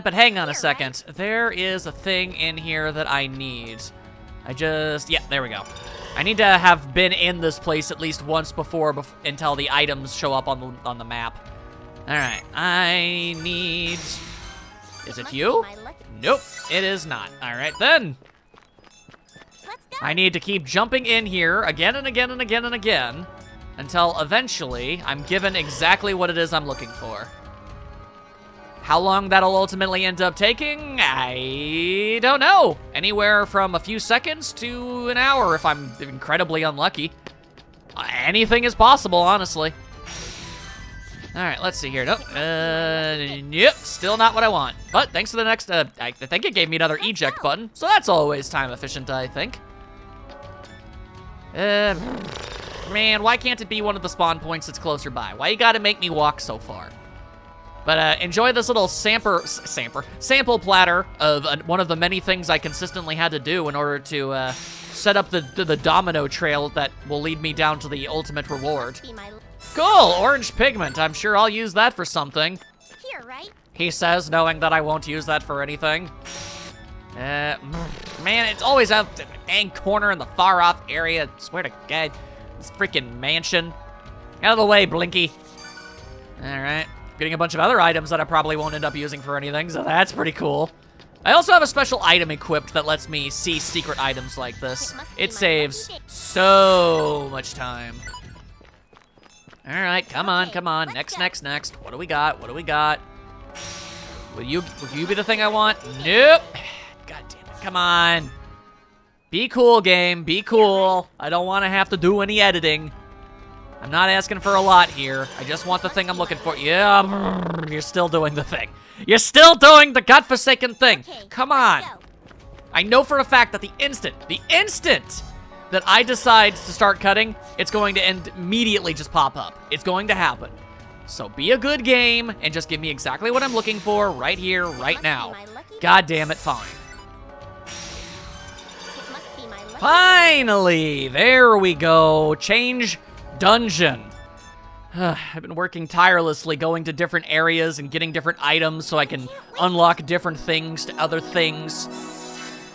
Speaker 3: But hang on a second. There is a thing in here that I need. Yeah, there we go. I need to have been in this place at least once before until the items show up on the map. Alright, I need... Is it you? Nope, it is not. Alright then.
Speaker 1: Let's go.
Speaker 3: I need to keep jumping in here again and again and again and again until eventually I'm given exactly what it is I'm looking for. How long that'll ultimately end up taking, I don't know. Anywhere from a few seconds to an hour if I'm incredibly unlucky. Anything is possible, honestly. All right, let's see here. Nope. Yep, still not what I want. But thanks to the next, I think it gave me another eject button, so that's always time efficient, I think. Man, why can't it be one of the spawn points that's closer by? Why you gotta make me walk so far? But enjoy this little sample platter of one of the many things I consistently had to do in order to set up the domino trail that will lead me down to the ultimate reward. Cool, orange pigment. I'm sure I'll use that for something.
Speaker 2: Here, right?
Speaker 3: He says, knowing that I won't use that for anything. Man, it's always out in the dang corner in the far off area. I swear to God, this freaking mansion. Out of the way, Blinky. All right. Getting a bunch of other items that I probably won't end up using for anything, so that's pretty cool. I also have a special item equipped that lets me see secret items like this. It saves so much time. All right, come on, come on. Next. What do we got? What do we got? Will you be the thing I want? Nope. God damn it, come on. Be cool, game, be cool. I don't want to have to do any editing. I'm not asking for a lot here. I just want the thing I'm looking for. Yeah, you're still doing the thing. You're still doing the godforsaken thing. Come on. I know for a fact that the instant that I decide to start cutting, it's going to immediately just pop up. It's going to happen. So be a good game and just give me exactly what I'm looking for right here, right now. God damn it, fine. Finally, there we go. Change dungeon. I've been working tirelessly, going to different areas and getting different items so I can unlock different things to other things.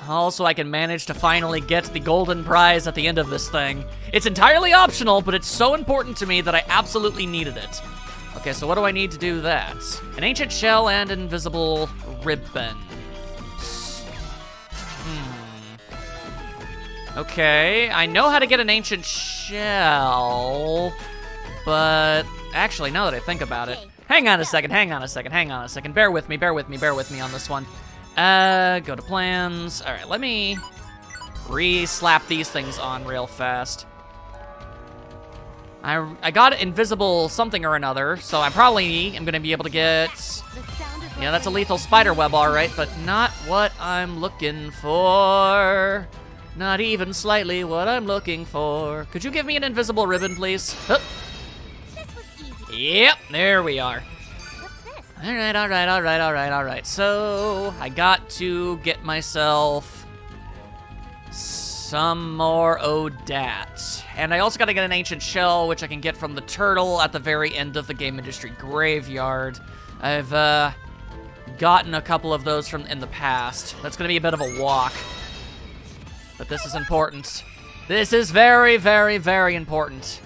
Speaker 3: Also, I can manage to finally get the golden prize at the end of this thing. It's entirely optional, but it's so important to me that I absolutely needed it. Okay, so what do I need to do that? An ancient shell and invisible ribbon. Okay, I know how to get an ancient shell, but actually, now that I think about it, hang on a second. Bear with me on this one. Go to plans. All right, let me re-slap these things on real fast. I got invisible something or another, so I probably am gonna be able to get... Yeah, that's a lethal spider web, all right, but not what I'm looking for. Not even slightly what I'm looking for. Could you give me an invisible ribbon, please? Oh. Yep, there we are. All right. So, I got to get myself some more ODAT. And I also got to get an ancient shell, which I can get from the turtle at the very end of the Game Industry Graveyard. I've gotten a couple of those from in the past. That's going to be a bit of a walk. But this is important. This is very, very, very important.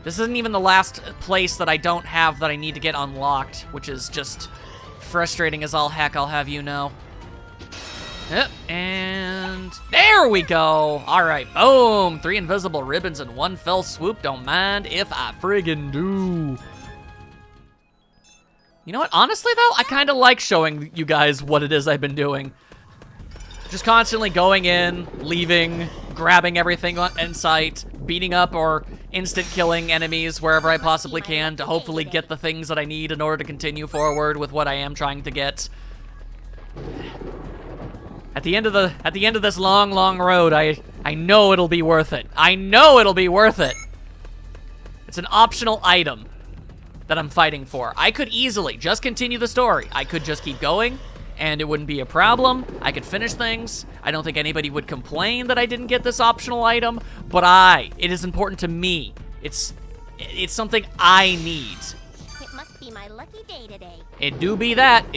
Speaker 3: This isn't even the last place that I don't have that I need to get unlocked, which is just frustrating as all heck, I'll have you know. Yep, and there we go. All right, boom. 3 invisible ribbons in one fell swoop. Don't mind if I friggin' do. You know what? Honestly, though, I kind of like showing you guys what it is I've been doing. Just constantly going in, leaving, grabbing everything in sight, beating up or instant killing enemies wherever I possibly can to hopefully get the things that I need in order to continue forward with what I am trying to get. At the end of this long road, I know it'll be worth it. I know it'll be worth it. It's an optional item that I'm fighting for. I could easily just continue the story. I could just keep going, and it wouldn't be a problem. I could finish things. I don't think anybody would complain that I didn't get this optional item, but it is important to me. It's something I need.
Speaker 2: It must be my lucky day today.
Speaker 3: It do be that.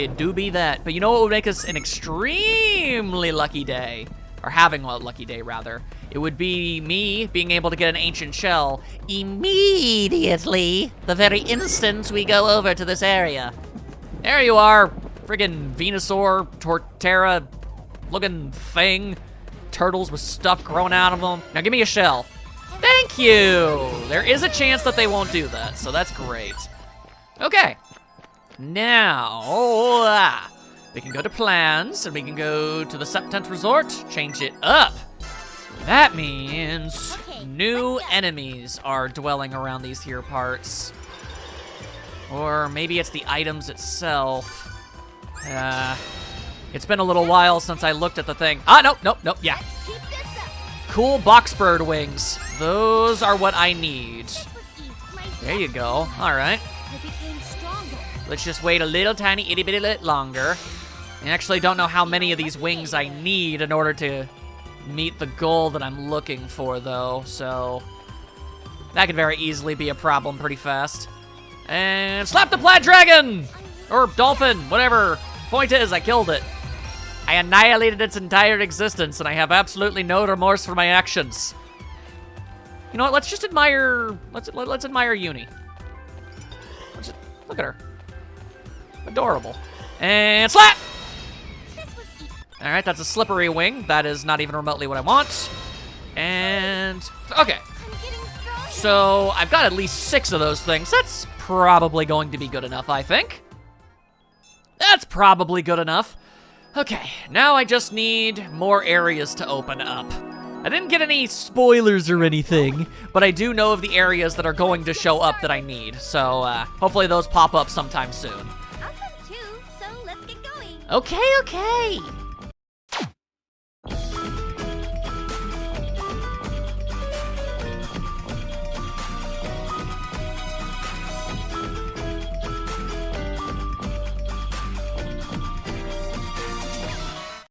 Speaker 3: But you know what would make us an extremely lucky day? Or having a lucky day, rather. It would be me being able to get an ancient shell immediately, the very instant we go over to this area. There you are. Friggin' Venusaur, Torterra looking thing. Turtles with stuff growing out of them. Now give me a shell. Thank you! There is a chance that they won't do that, so that's great. Okay. Now, we can go to plans, and we can go to the Septent Resort, change it up. That means new enemies are dwelling around these here parts. Or maybe it's the items itself. It's been a little while since I looked at the thing. Ah, nope, yeah.
Speaker 2: Keep this up.
Speaker 3: Cool box bird wings. Those are what I need. There you go. All right.
Speaker 2: I became stronger.
Speaker 3: Let's just wait a little tiny itty bitty bit longer. I actually don't know how many of these wings I need in order to meet the goal that I'm looking for, though. So that could very easily be a problem pretty fast. And slap the plaid dragon! Or dolphin, whatever. Point is, I killed it. I annihilated its entire existence, and I have absolutely no remorse for my actions. You know what? Let's just admire. Let's admire Uni. Look at her. Adorable. And slap. All right, that's a slippery wing. That is not even remotely what I want. And okay. So I've got at least 6 of those things. That's probably going to be good enough, I think. That's probably good enough. Okay, now I just need more areas to open up. I didn't get any spoilers or anything, but I do know of the areas that are going to show up that I need. So hopefully those pop up sometime soon.
Speaker 2: I'll come too, so let's get going.
Speaker 3: Okay.